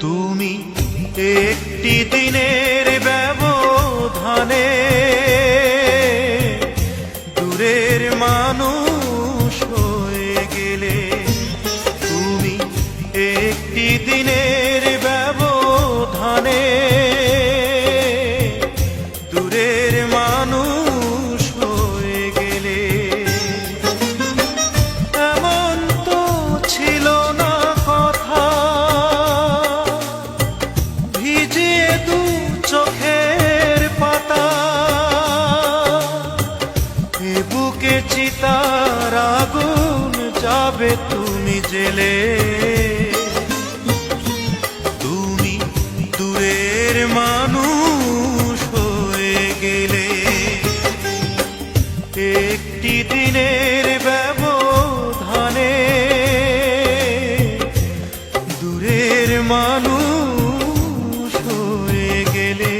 তুমি একটি দিনের ব্যবধানে দূরের মানুষ হয়ে গেলে। তুমি একটি দিনের ব্যবধানে দূরের মানুষ হয়ে গেলে। এমন তো ছিল না কথা ভিজিয়ে দু চোখের পাতা, এ বুকে চিতার আগুন যাবে তুমি জেলে। তুমি দূরের মানুষ হয়ে গেলে। একটি দিনের ব্যবধানে দূরের মানুষ হয়ে গেলে।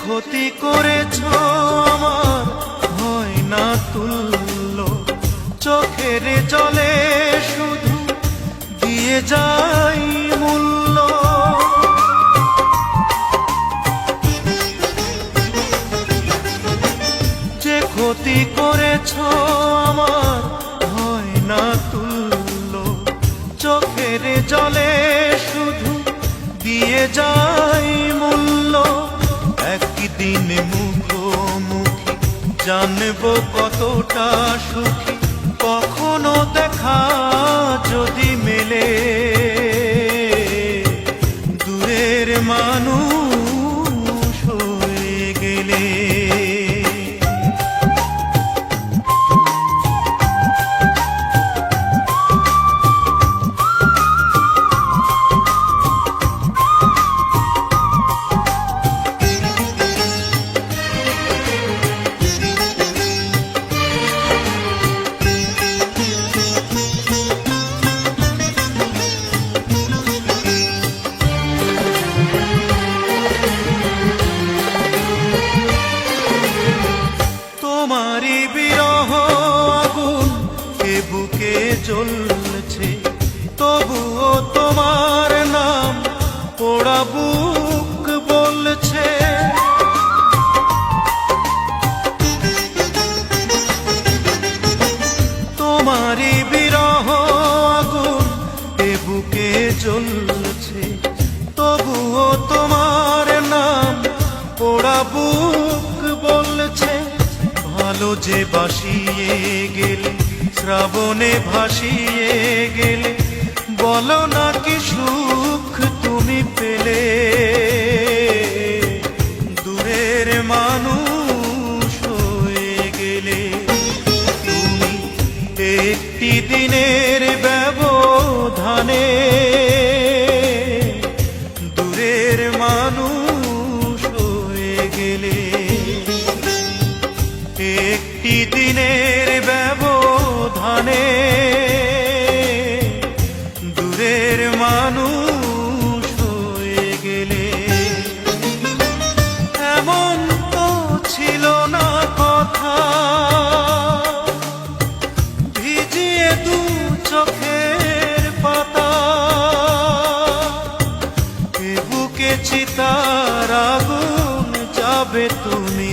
ক্ষতি করেছ আমার হয় না তুল্য, চোখের জলে শুধু দিয়ে যাই মূল্য। যে ক্ষতি করেছ আমার হয় না তুল্য, চোখের জলে শুধু দিয়ে যাই মূল্য। একদিন মুখোমুখি জানবো কতটা সুখী, কখনো দেখা যদি মেলে। দূরের মানুষ হয়ে গেলে। তোমারই বিরহ আগুন এ বুকে জ্বলছে, তবুও তোমার নাম পোড়া বুক বলছে। তোমারই বিরহ আগুন এ বুকে জ্বলছে, তবুও তোমার নাম পোড়া বুক বলছে। ভালো যে বাসিয়ে গেলে, শ্রাবণে ভাসিয়ে গেলে, বলো না কি সুখ তুমি পেলে। দূরের মানুষ হয়ে গেলে। তুমি একটি দিনের ব্যবধানে দূরের মানুষ হয়ে গেলে। একটি দিনের ব্যবধানে দূরের মানুষ হয়ে গেলে। এমন তো ছিল না কথা ভিজিয়ে দু চোখের পাতা, এ বুকে চিতার আগুন যাবে তুমি